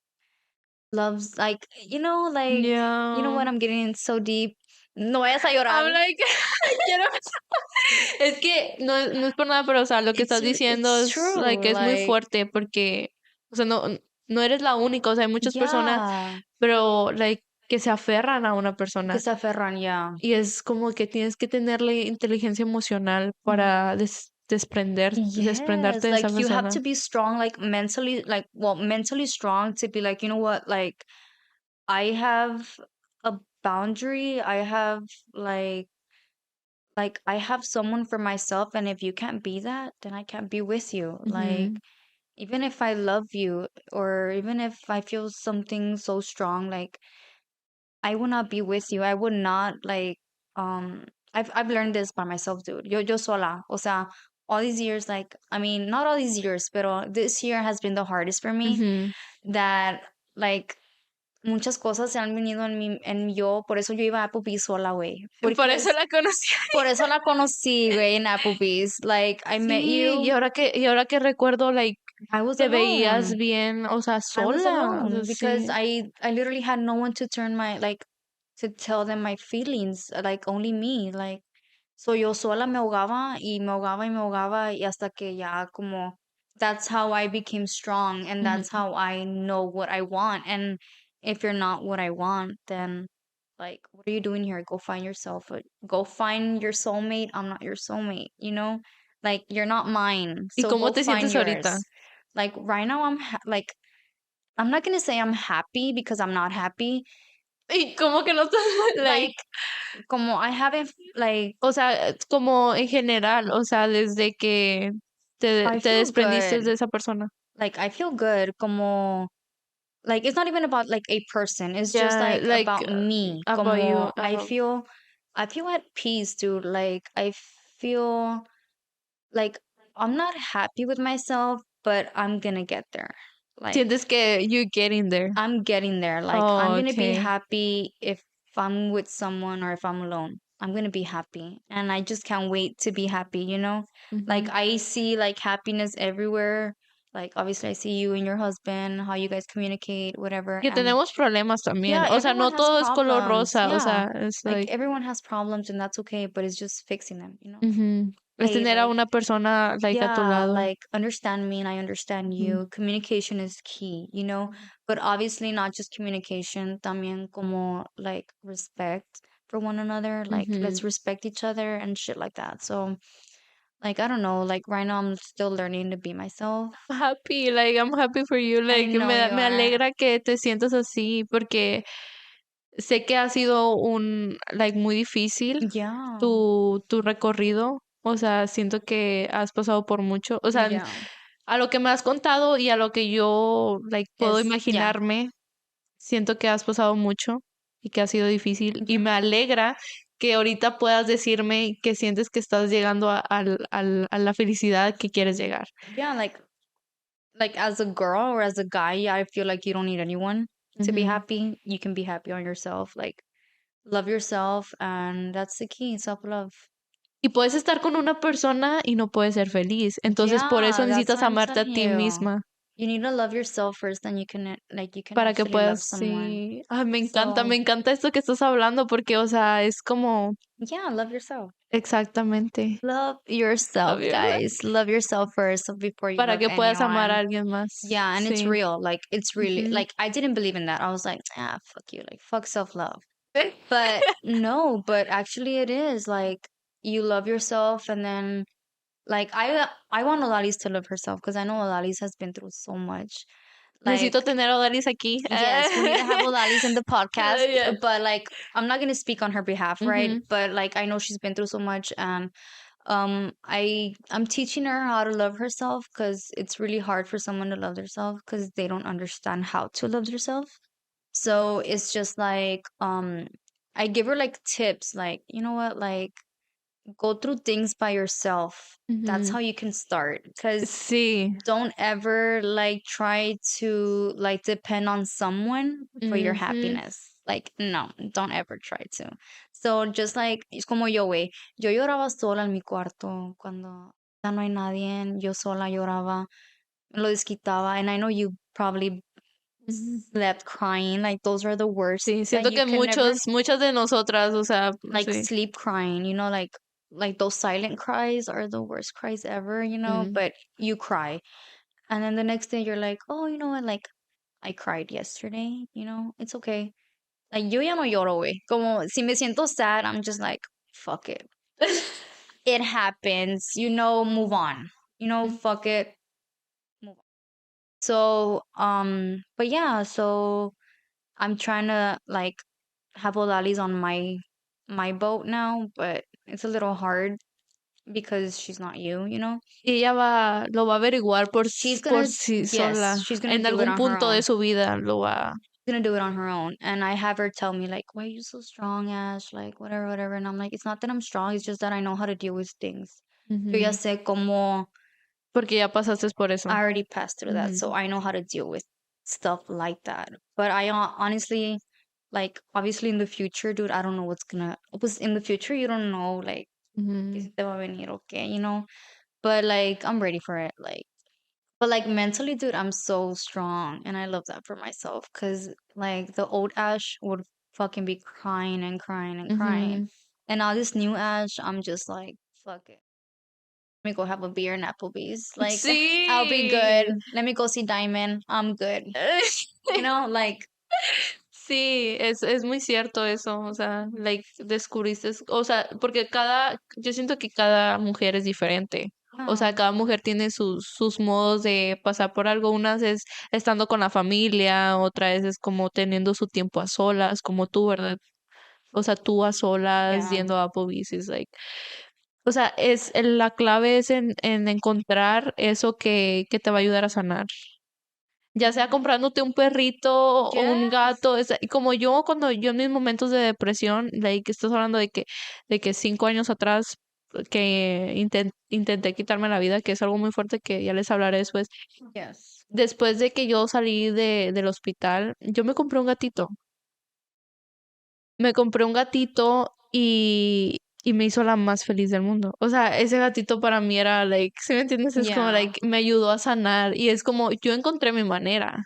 loves like you know
Ya.
what, I'm getting so deep. No vayas a llorar.
I'm like, quiero es que no es por nada, pero, o sea, lo que estás diciendo
It's
es,
true,
like, es muy
like,
fuerte porque, o sea, no eres la única, o sea, hay muchas personas,
yeah,
pero, like, que se aferran a una
que
persona,
se aferran, yeah.
y es como que tienes que tenerle inteligencia emocional para
Yes,
desprenderte de esa
like you have
persona.
to be strong, like mentally, like, well, mentally strong to be like, you know what, I have a boundary. I have like I have someone for myself, and if you can't be that, then I can't be with you. Like,
Ujú,
even if I love you, or even if I feel something so strong, like I would not be with you. I would not like I've learned this by myself, dude. Yo sola. O sea, all these years, like I mean, not all these years, but this year has been the hardest for me.
ujú.
That like muchas cosas se han venido en yo, por eso yo iba a Applebee's sola, güey.
Por eso
Because
la conocí.
por eso la conocí, güey, en Applebee's. Like I met
Sí,
you,
y ahora que recuerdo, like,
I was
te veías
alone.
bien, o sea,
I was
sola, o sea,
alone because
sí.
I literally had no one to turn my like to tell them my feelings, like only me, like so yo sola me ahogaba y me ahogaba y me ahogaba y hasta que ya como that's how I became strong and
Ujú.
that's how I know what I want. And if you're not what I want, then like what are you doing here? Go find yourself. Go find your soulmate. I'm not your soulmate, you know? Like you're not mine.
¿Y
So
cómo
go
te
find
sientes ahorita?
yours. Like right now like I'm not gonna say I'm happy because I'm not happy.
¿Y cómo que no estás like,
Like, como I haven't, like,
o sea, como en general, o sea, desde que
I
te
feel
desprendiste
good.
de esa persona?
Like, I feel good. Como, like, it's not even about like a person. It's just
Ya,
like
like,
about me.
about you,
Como, I feel at peace, dude. Like, I feel like I'm not happy with myself, but I'm gonna get there. Like,
Sientes que you're getting there.
I'm getting there. Like, I'm
Oh,
gonna be
okay.
happy if I'm with someone or if I'm alone. I'm gonna be happy. And I just can't wait to be happy, you know? Like,
Ujú.
I see like happiness everywhere. Like, obviously, I see you and your husband, how you guys communicate, whatever.
Que
And
tenemos problemas también.
yeah,
O sea,
everyone
no
has
todo es color
problems.
rosa. O
Yeah.
sea, es
Like,
like,
everyone has problems, and that's okay, but it's just fixing them, you know?
ujú. Es
Hey,
tener a
like,
una persona, like, a tu
yeah,
lado.
like understand me and I understand
Ujú,
you. Communication is key, you know, but obviously not just communication, también como like respect for one another. Like let's
ujú.
respect each other and shit like that. So, like, I don't know, like right now I'm still learning to be myself.
Happy, like, I'm happy for you.
I
Like,
know you
me
are.
alegra que te sientas así porque sé que ha sido like, muy difícil
Yeah.
tu recorrido. O sea, siento que has pasado por mucho. O sea,
Yeah.
a lo que me has contado y a lo que yo, like, puedo
Yeah.
imaginarme, siento que has pasado mucho y que ha sido difícil. Y
Yeah.
me alegra que ahorita puedas decirme que sientes que estás llegando a la felicidad que quieres llegar.
Yeah, like as a girl or as a guy, yeah, I feel like you don't need anyone to be
Ujú.
happy. You can be happy on yourself. Like love yourself, and that's the key, self-love.
Y puedes estar con una persona y no puedes ser feliz. Entonces, por eso
Yeah, that's
necesitas
what I'm
amarte a
telling
ti
you.
misma
You need to love yourself first, then you can like you can
para que
actually love
puedas,
someone.
sí. Ay,
So,
me encanta esto que estás hablando porque, o sea, es como
yeah, love yourself.
exactamente.
Love
Love
yourself,
yourself.
guys. Love yourself first before you
Para
love
que puedas amar a
anyone.
alguien más.
Yeah, and it's
Sí.
real. Like it's really
Ujú.
like I didn't believe in that. I was like, ah, fuck you. Like fuck self-love. But no, but actually it is like you love yourself and then like I want Olalis to love herself because I know Olalis has been through so much. Like
Necesito tener a Odalis aquí.
yes, we need to have Olalis in the podcast,
Yes.
but like I'm not gonna speak on her behalf, right?
Ujú.
But like I know she's been through so much and I'm teaching her how to love herself because it's really hard for someone to love themselves because they don't understand how to love themselves. So it's just like I give her like tips like you know what like go through things by yourself. That's
Ujú.
how you can start because
Sí.
don't ever like try to like depend on someone for your
Ujú.
happiness. Like no, don't ever try to. So just like es como yo, güey. Yo lloraba sola en mi cuarto cuando ya no hay nadie. Yo sola lloraba, lo desquitaba, and I know you probably
Ujú.
slept crying. Like those are the worst
Sí,
that
siento
you
que
can never
muchas de nosotras, o sea,
like
sí.
sleep crying. You know, like those silent cries are the worst cries ever. You know,
Mm.
but you cry. And then the next day you're like, oh, you know what? Like, I cried yesterday, you know, it's okay. Like, yo ya no lloro, güey. Como, si me siento sad, I'm just like, fuck it. It happens, you know, move on. You know, fuck it, move on. So, but yeah, so I'm trying to, like, have Olalis on my boat now, but it's a little hard because she's not you, you know?
Y ella lo va a averiguar
She's
por
gonna,
sí
yes,
sola.
she's gonna
En
do it
algún
on her
punto de
own.
su vida lo va.
Gonna do it on her own. And I have her tell me like, "Why are you so strong, Ash? Like whatever, whatever." And I'm like, "It's not that I'm strong. It's just that I know how to deal with things. Yo ya
Ujú.
sé cómo.
Porque ya pasaste por eso.
I already passed through that, so
Ujú.
I know how to deal with stuff like that. But I honestly, like, obviously in the future, dude, I don't know what's gonna. Because in the future, you don't know like, que
Ujú.
si te va a venir o qué, you know. But like, I'm ready for it. Like. But like mentally, dude, I'm so strong, and I love that for myself. Cause like the old Ash would fucking be crying and crying and crying,
Ujú.
and now this new Ash, I'm just like, fuck it. Let me go have a beer in Applebee's. Like, I'll be
Sí.
good. Let me go see Diamond. I'm good. You know, like,
Sí, es muy cierto eso, o sea, like, descubriste, o sea, porque yo siento que cada mujer es diferente, o sea,
yeah,
cada mujer tiene sus modos de pasar por algo, unas es estando con la familia, otra es como teniendo su tiempo a solas, como tú, ¿verdad? O sea, tú a solas
yeah,
yendo a Applebee's, es like, o sea, la clave es en encontrar eso que te va a ayudar a sanar. Ya sea
mhm,
comprándote un perrito o un
yes,
gato, y como yo cuando yo en mis momentos de depresión, like estás hablando de que 5 años atrás, que intenté quitarme la vida, que es algo muy fuerte que ya les hablaré después.
Yes.
Después de que yo salí del hospital, yo me compré un gatito. Me compré un gatito y me hizo la más feliz del mundo. O sea, ese gatito para mí era, like, ¿sí me entiendes? Es como,
Yeah.
like, me ayudó a sanar y es como, yo encontré mi manera.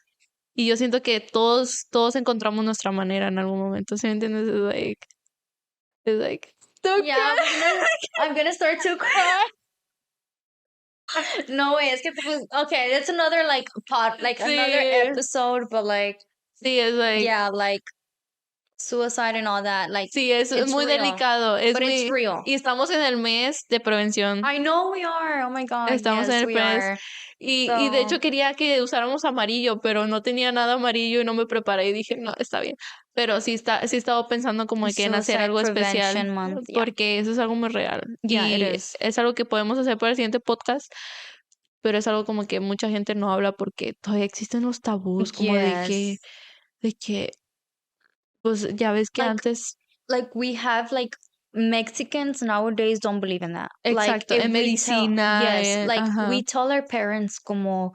Y yo siento que todos encontramos nuestra manera en algún momento, ¿sí me entiendes? Es like,
Yeah, I'm gonna start to cry. No way, es que pues, okay, that's another like like another
sí,
episode, but like
sí, es like,
yeah, like suicide and all that, like
sí, es
it's
muy
real,
delicado,
but it's real.
y estamos en el mes de prevención.
I know we are. Oh my God,
Estamos en
yes,
el
we
mes
are.
y de
So
hecho quería que usáramos amarillo, pero no tenía nada amarillo y no me preparé y dije, no, está bien. Pero sí estaba pensando como que en hacer
Suicide
algo especial,
Prevention Month. Yeah,
porque eso es algo muy real
yeah, it
y
is.
es algo que podemos hacer para el siguiente podcast, pero es algo como que mucha gente no habla porque todavía existen los tabús como
Yes.
de que, pues ya ves que
Like
antes,
we have like Mexicans nowadays don't believe in that. Like
exacto,
if
en
we tell
medicina,
yes, like
ajá,
we tell our parents como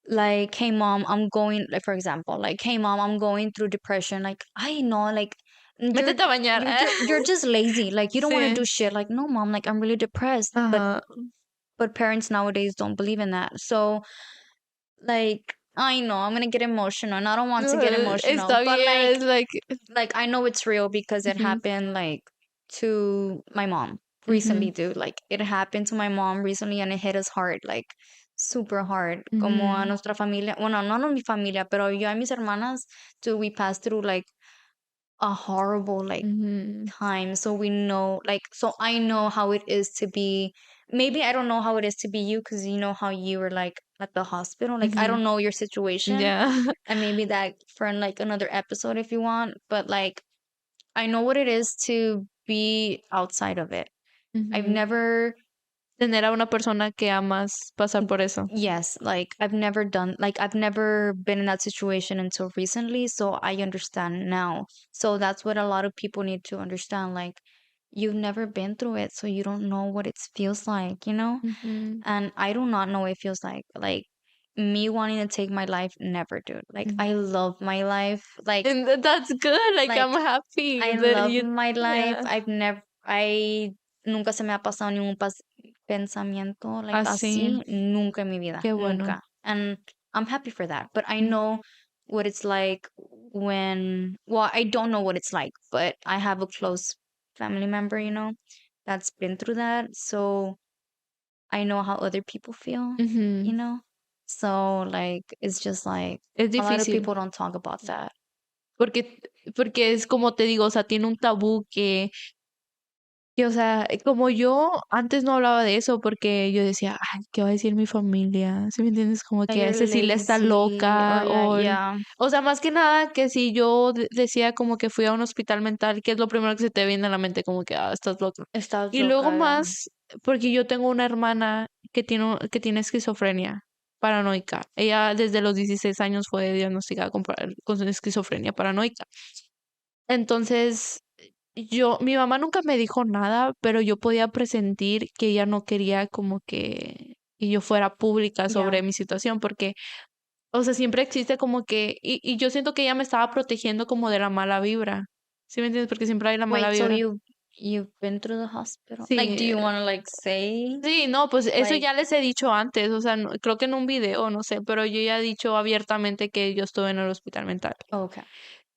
like, hey mom, I'm going like for example, like, hey mom, I'm going through depression. Like, I know, like
métete a bañar.
you're just lazy. Like you don't want to
Sí,
do shit. Like, no mom, like I'm really depressed.
ajá.
But parents nowadays don't believe in that. So like I know I'm gonna get emotional and I don't want to get emotional,
Está
but
bien, es like,
like I know it's real because it
ujú,
happened like to my mom
ujú,
recently, dude. Like it happened to my mom recently and it hit us hard, like super hard. Como a
ujú,
nuestra familia, bueno, no a mi familia, pero yo y mis hermanas, dude, we passed through like a horrible like
ujú,
time. So we know, like, so I know how it is to be. Maybe I don't know how it is to be you because you know how you were like at the hospital. Like I
ujú,
don't know your situation,
ya,
and maybe that for like another episode if you want. But like I know what it is to be outside of it. I've
ujú.
never,
Tener a una persona que amas pasar por eso.
yes, like I've never done, like I've never been in that situation until recently. So I understand now. So that's what a lot of people need to understand. Like you've never been through it, so you don't know what it feels like, you know?
Ujú,
And I do not know what it feels like. Like me wanting to take my life, never, dude. Like
ujú.
I love my life.
And that's good, like, I'm
Like
happy
I
that
love
you
my life.
yeah,
I nunca se me ha pasado ningún pensamiento like
así,
así, nunca en mi vida,
qué bueno.
nunca. And I'm happy for that. But I
Mm,
know what it's like when, well, I don't know what it's like, but I have a close family member, that's been through that. So I know how other people feel, you
ujú.
know? So like it's just like
Es
a lot of
difícil,
people don't talk about that.
porque es como te digo, o sea, tiene un tabú o sea, como yo antes no hablaba de eso porque yo decía: "Ay, ¿qué va a decir mi familia?", ¿sí me entiendes? Como
That
que
you're
Cecilia está
lazy or
loca
yeah, yeah,
o sea, más que nada que si yo decía como que fui a un hospital mental, ¿qué es lo primero que se te viene a la mente? Como que: "Ah, estás loca".
estás
Y luego
loca, yeah.
más, porque yo tengo una hermana que tiene esquizofrenia paranoica. Ella desde los 16 años fue diagnosticada con esquizofrenia paranoica. Entonces, mi mamá nunca me dijo nada, pero yo podía presentir que ella no quería como que yo fuera pública
Yeah.
sobre mi situación, porque, o sea, siempre existe como y yo siento que ella me estaba protegiendo como de la mala vibra. ¿Sí me entiendes? Porque siempre hay la mala
Wait, so
vibra.
you've been through the hospital? Like, do
Sí,
you want to like say
sí, no, pues eso
like
ya les he dicho antes, o sea, creo que en un video, no sé, pero yo ya he dicho abiertamente que yo estuve en el hospital mental.
okay.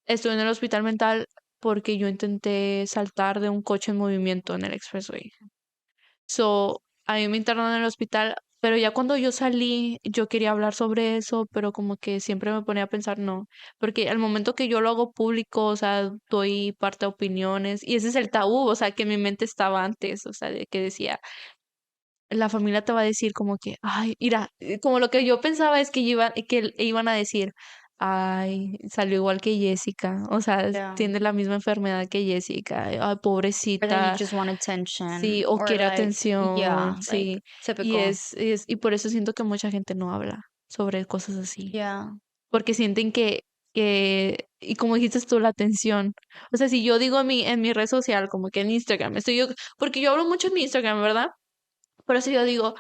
Estuve en el hospital mental porque yo intenté saltar de un coche en movimiento en el expressway. So, a mí me internaron en el hospital, pero ya cuando yo salí, yo quería hablar sobre eso, pero como que siempre me ponía a pensar, no, porque al momento que yo lo hago público, o sea, doy parte de opiniones, y ese es el tabú, o sea, que en mi mente estaba antes, o sea, de que decía, la familia te va a decir como que, ay, mira, como lo que yo pensaba es que iban a decir, ay, salió igual que Jessica, o sea,
Yeah.
tiene la misma enfermedad que Jessica, ay,
Or that you
pobrecita,
just want
sí,
attention
o
or
quiere
like
atención,
yeah, like
sí,
typical.
y por eso siento que mucha gente no habla sobre cosas así,
Yeah.
porque sienten que y como dijiste tú, la atención. O sea, si yo digo en mi red social, como que en Instagram, porque yo hablo mucho en mi Instagram, ¿verdad? Por eso yo digo,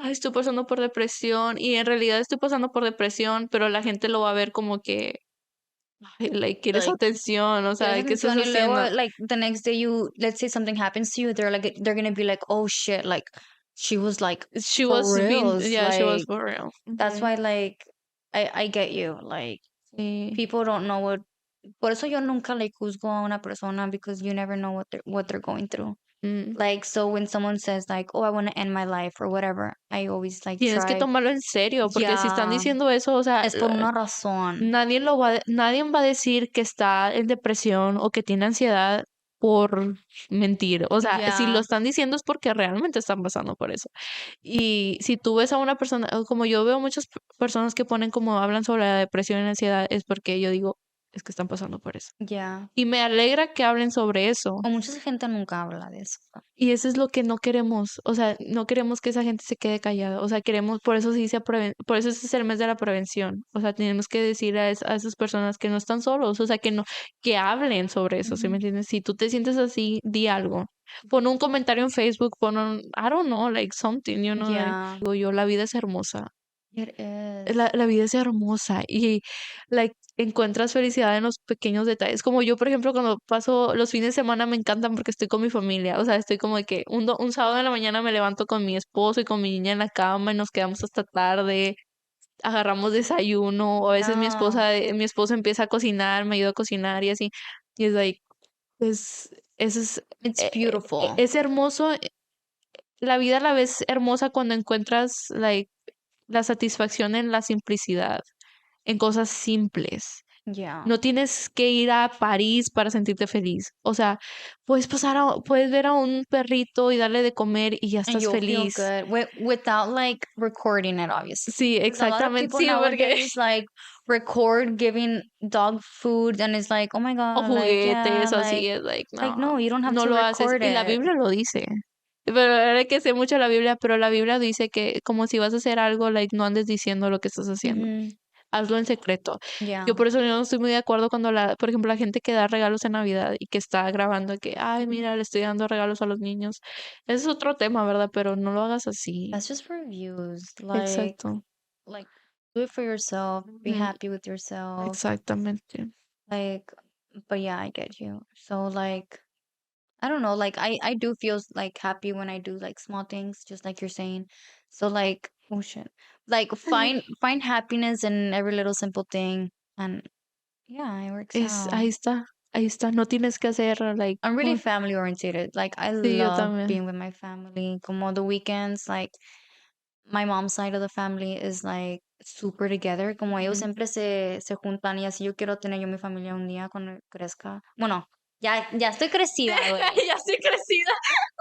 "Ay, estoy pasando por depresión y en realidad estoy pasando por depresión, pero la gente lo va a ver como que, ay, like, quieres
Like,
atención, o
quieres
sea, ¿qué estás
atención y
haciendo?
luego, like, the next day you, let's say something happens to you, they're gonna be like, oh shit, like, she was like,
She
for
was being,
reals,
yeah, she was
like,
for real.
that's
Ujú.
why, like, I get you, like,
Sí.
people don't know what, por eso yo nunca, like, juzgo a una persona because you never know what they're going through.
Mm.
Like, so when someone says, like, oh, I want to end my life or whatever, I always, like,
Tienes que
try,
tomarlo en serio, porque si están
yeah,
diciendo eso, o sea,
es por una razón.
nadie va a decir que está en depresión o que tiene ansiedad por mentir. O sea, si lo
Yeah,
están diciendo es porque realmente están pasando por eso. Y si tú ves a una persona, o como yo veo muchas personas que ponen como hablan sobre la depresión y la ansiedad, es porque yo digo, es que están pasando por eso.
yeah.
Y me alegra que hablen sobre eso.
O mucha gente nunca habla de eso.
Y eso es lo que no queremos, o sea, no queremos que esa gente se quede callada, o sea, queremos, por eso se dice, por eso ese es el mes de la prevención, o sea, tenemos que decir a esas personas que no están solos, o sea, que no, que hablen sobre eso, ¿sí me
Ujú.
entiendes? Si tú te sientes así, di algo, pon un comentario en Facebook, I don't know, like something, like,
Yeah,
digo yo, la vida es hermosa,
it is.
la vida es hermosa y like encuentras felicidad en los pequeños detalles. Como yo, por ejemplo, cuando paso los fines de semana me encantan porque estoy con mi familia. O sea, estoy como de que un sábado en la mañana me levanto con mi esposo y con mi niña en la cama y nos quedamos hasta tarde, agarramos desayuno, o a veces
Yeah,
mi esposo empieza a cocinar, me ayuda a cocinar y así. Y es like, pues, eso
it's beautiful.
es hermoso. La vida a la vez hermosa cuando encuentras like la satisfacción en la simplicidad, en cosas simples.
Yeah.
No tienes que ir a París para sentirte feliz. O sea, puedes ver a un perrito y darle de comer y ya
And
estás
you'll feel
feliz.
good without like recording it, obviously.
Sí,
Because a lot of
exactamente.
people
Sí, porque
nowadays like record giving dog food and it's like, oh my
o
God, like, yeah,
juguetes o así, es like,
like,
no,
no, you don't have
no
to
lo haces.
record
Y la
it.
Biblia lo dice. Pero ahora que sé mucho la Biblia, pero la Biblia dice que como si vas a hacer algo, like, no andes diciendo lo que estás haciendo.
Hmm.
Hazlo en secreto. Yo
Yeah.
por eso yo no estoy muy de acuerdo cuando por ejemplo, la gente que da regalos en Navidad y que está grabando que, ay, mira, le estoy dando regalos a los niños. Ese es otro tema, ¿verdad? Pero no lo hagas así.
That's just for views.
Exacto.
Like do it for yourself. Be
Ujú,
happy with yourself.
exactamente.
Like, but yeah, I get you. So like, I don't know. Like, I do feel like happy when I do like small things, just like you're saying. So like, oh shit, like find happiness in every little simple thing, and yeah, it works
Es,
out.
ahí está. No tienes que hacer, like,
I'm really family oriented. Like, I
sí, yo
love
también.
being with my family. Como the weekends, like my mom's side of the family is like super together. Como ellos
Ujú.
siempre se juntan y así yo quiero tener yo mi familia un día cuando crezca. Bueno, ya estoy crecida, güey.
Ya estoy crecida.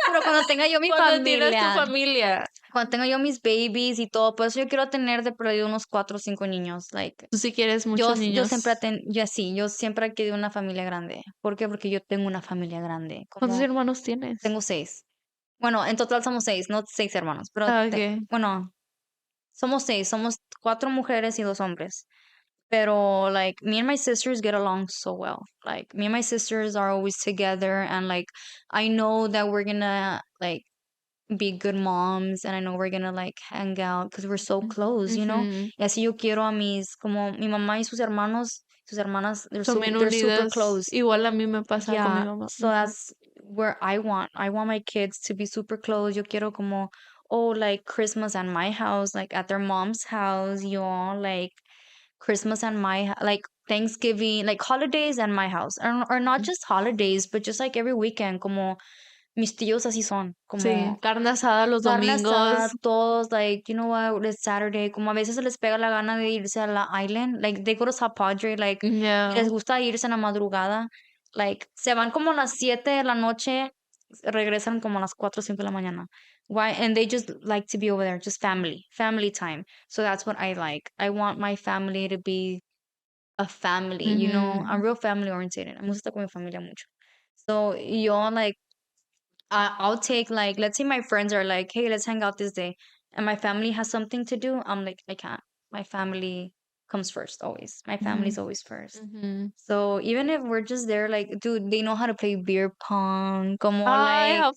Pero cuando tenga yo mi
Cuando tienes tu
familia,
familia.
cuando tenga yo mis babies y todo, por eso yo quiero tener de perdido unos 4 o 5 niños. Like,
Tú sí quieres muchos niños.
yo siempre he querido una familia grande. ¿Por qué? Porque yo tengo una familia grande.
¿Cuántos
Como
hermanos tienes?
tengo 6. Bueno, en total somos 6, no 6 hermanos, pero
Ah, okey.
bueno, somos 6, somos 4 mujeres y 2 hombres. Pero like me and my sisters get along so well. Like me and my sisters are always together and like I know that we're gonna like be good moms and I know we're gonna like hang out because we're so close, you know?
Ujú.
Y así yo quiero a mis, como mi mamá y sus hermanos, sus hermanas,
Son bien
they're super
unidas.
close.
Igual a mí me pasa con mi
Yeah,
mamá.
so
Ujú.
that's where I want my kids to be super close. Yo quiero como, oh, like Christmas at my house, like at their mom's house, you know, like Christmas and like Thanksgiving, like holidays and my house. Or not just holidays, but just like every weekend, como mis tíos así son,
Sí,
como
carne asada los
carne asada,
domingos.
todos, like, you know what, it's Saturday, como a veces se les pega la gana de irse a la island, like, they go to South Padre, like, y
Yeah.
les gusta irse en la madrugada, like, se van como a las 7 de la noche, regresan como a las 4 o 5 de la mañana. Why? And they just like to be over there, just family time. So that's what I like. I want my family to be a family, you know, I'm
Ujú.
real family oriented. Me gusta estar con mi familia mucho. So, yo, like, I'll take like let's say my friends are like, hey, let's hang out this day, and my family has something to do. I'm like, I can't. My family. comes first always. My
Mhm.
family's always first.
Mhm.
So even if we're just there, like, dude, they know how to play beer pong. Como
Ay, have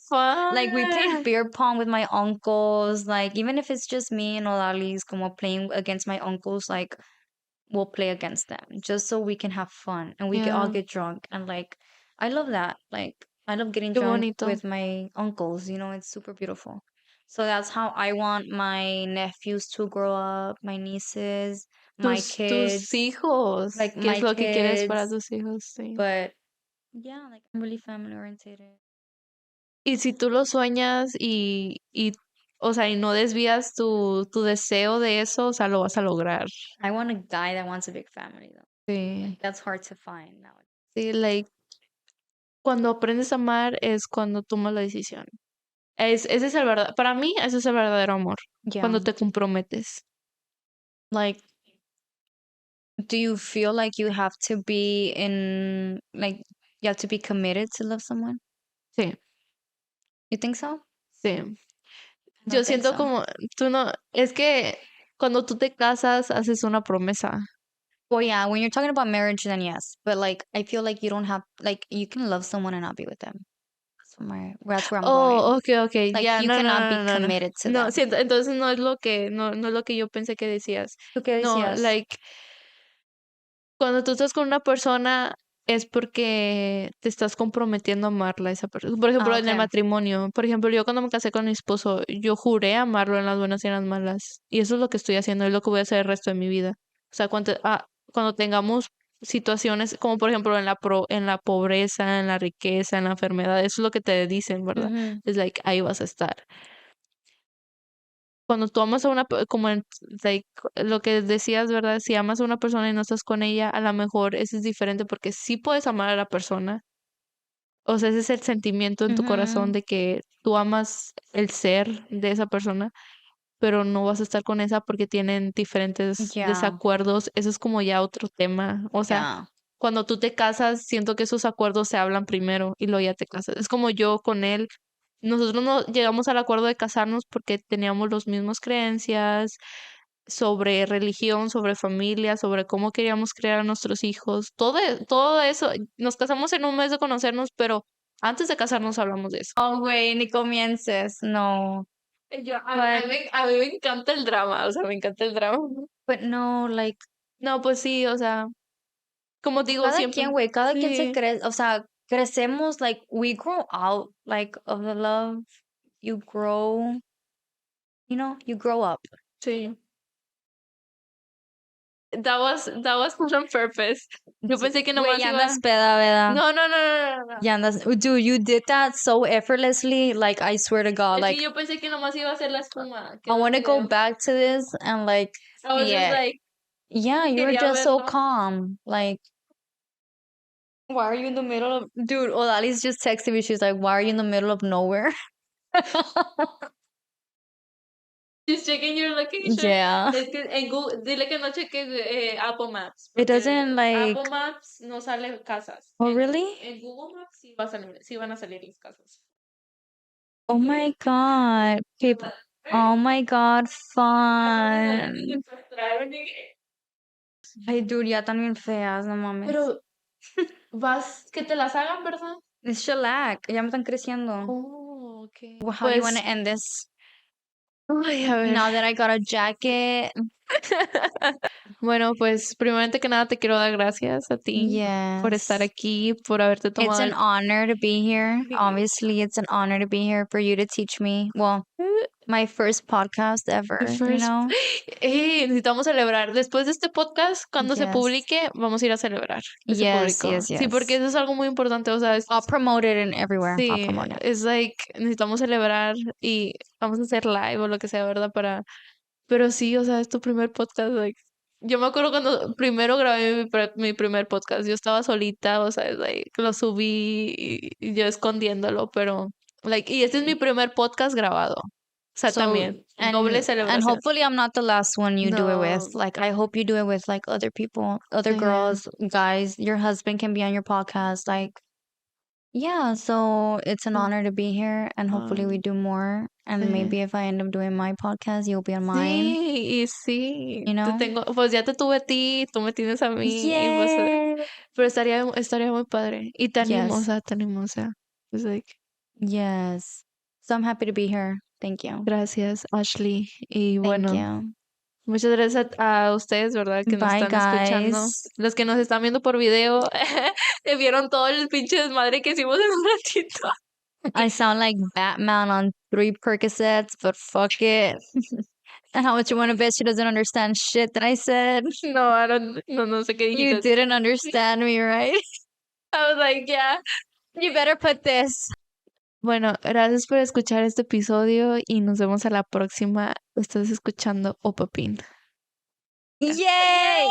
like we played
fun.
beer pong with my uncles. Like even if it's just me and Olalis, como playing against my uncles, like we'll play against them just so we can have fun and we can all
Yeah,
get drunk. And like I love that. Like I love getting
qué
drunk
bonito.
with my uncles. It's super beautiful. So that's how I want my nephews to grow up, my nieces, my
Tus
kids,
hijos,
like
¿qué es
my
lo que quieres para
kids.
tus hijos? Sí.
But yeah, like I'm really family oriented.
Y si tú lo sueñas o sea, y no desvías tu deseo de eso, o sea, lo vas a lograr.
I want a guy that wants a big family though.
Sí,
Like that's hard to find now.
sí, like, cuando aprendes a amar es cuando tomas la decisión. Ese es el verdad, para mí, ese es el verdadero amor, cuando
Yeah.
te comprometes.
Like, do you feel like you have to be in like you have to be committed to love someone?
Sí,
You think so?
sí.
I
Yo
don't think
siento
so.
como, tú no, es que cuando tú te casas, haces una promesa.
Well, yeah, when you're talking about marriage, then yes. But like, I feel like you don't have like you can love someone and not be with them. That's where I'm going.
Oh, okay, okay,
Like,
ya,
you
no, no,
cannot be
no, no, no.
committed to
No,
them.
siento, entonces no es lo que yo pensé que decías.
¿Tú qué
No,
decías?
like, cuando tú estás con una persona es porque te estás comprometiendo a amarla a esa persona. Por ejemplo,
Ah,
en el
okay.
matrimonio. Por ejemplo, yo cuando me casé con mi esposo, yo juré amarlo en las buenas y en las malas. Y eso es lo que estoy haciendo, es lo que voy a hacer el resto de mi vida. O sea, cuando tengamos situaciones como por ejemplo en la pobreza, en la riqueza, en la enfermedad, eso es lo que te dicen, ¿verdad?
Mm-hmm.
Es like, ahí vas a estar. Cuando tú amas a como like, lo que decías, ¿verdad? Si amas a una persona y no estás con ella, a lo mejor eso es diferente porque sí puedes amar a la persona. O sea, ese es el sentimiento en tu corazón
Mm-hmm.
de que tú amas el ser de esa persona, pero no vas a estar con esa porque tienen diferentes
Yeah.
desacuerdos. Eso es como ya otro tema. O sea,
Yeah.
cuando tú te casas, siento que esos acuerdos se hablan primero y luego ya te casas. Es como yo con él. Nosotros no llegamos al acuerdo de casarnos porque teníamos las mismas creencias sobre religión, sobre familia, sobre cómo queríamos crear a nuestros hijos. Todo eso. Nos casamos en un mes de conocernos, pero antes de casarnos hablamos de eso.
Oh, güey, ni comiences. No. But
A mí me encanta el drama, o sea, me encanta el drama.
but no, like
No, pues sí, o sea, como digo,
cada quien,
siempre,
güey, cada quien se
sí,
cree, o sea, crecemos, like we grow out like of the love. You grow, you grow up.
sí. That was not on purpose. Yo pensé que
Güey,
nomás
ya
iba.
andas peda, ¿verdad?
No, no, no, no, no, no.
Ya andas, dude, you did that so effortlessly, like I swear to God,
Es que
like
yo pensé que nomás iba a ser la espuma.
I
Quedó el
want to go
video.
back to this and like
I was
see
just
it.
like,
Yeah, you were
quería
just so
verlo.
calm. Like, why are you in the middle of, dude? Odali's just texting me. She's like, why are you in the middle of nowhere?
Just checking your location.
Yeah.
Es que en Google, dile que no cheque Apple Maps,
It
porque
doesn't like,
Apple Maps no sale casas.
oh, really?
En Google Maps sí, va a salir, sí van a salir las casas.
Oh my God. People. Oh my God, fun. Ay, dude, ya también feas, no mames.
Pero que te las hagan, ¿verdad?
It's shellac. Ya me están creciendo.
Oh, ok.
Well, how do you want
Pues,
to end this?
ay, a ver.
Now that I got a jacket.
Bueno, pues, primeramente que nada te quiero dar gracias a ti por estar
Yes.
aquí, por haberte
It's
tomado
an
el...
honor to be here. Obviously, it's an honor to be here for you to teach me. Well, my first podcast
The
ever, you
first...
know?
necesitamos celebrar. Después de este podcast, cuando se
Yes.
publique, vamos a ir a celebrar que se
Yes,
publicó.
yes,
Sí, porque
yes.
eso es algo muy importante, o sea,
I'll promote it in everywhere. I'll
sí,
promote it.
es like, necesitamos celebrar y vamos a hacer live o lo que sea, ¿verdad? Pero sí, o sea, es tu primer podcast, like, yo me acuerdo cuando primero grabé mi primer podcast, yo estaba solita, o sea, like, lo subí y yo escondiéndolo, pero, like, y este es mi primer podcast grabado, o sea,
So,
también, doble
and
celebración.
hopefully I'm not the last one you do it with.
No,
Like, I hope you do it with like other people, other
sí.
girls, guys. Your husband can be on your podcast. Like, Yeah, so it's an honor to be here, and hopefully we
Ay,
do more. And
sí.
maybe if I end up doing my podcast, you'll be on mine,
Sí, y sí,
you
te
know?
tengo, pues ya te tuve a ti, tú me tienes a mí, y pues,
Yay!
pero estaría muy padre. Y
Yes,
te animo, o sea, pues like,
yes. So I'm happy to be here. Thank you.
gracias, Ashley. Y
Thank
bueno,
you.
muchas gracias a ustedes, ¿verdad? Que nos
Bye,
están escuchando.
guys.
Los que nos están viendo por video, vieron todo el pinche desmadre que hicimos en un ratito.
I sound like Batman on 3 Percocets, but fuck it. And how much you want to bet she doesn't understand shit that I said?
No, no sé qué
You
dijiste.
didn't understand me, right?
I was like, yeah.
You better put this.
Bueno, gracias por escuchar este episodio y nos vemos a la próxima. Estás escuchando Opapin.
Yay!
Yay!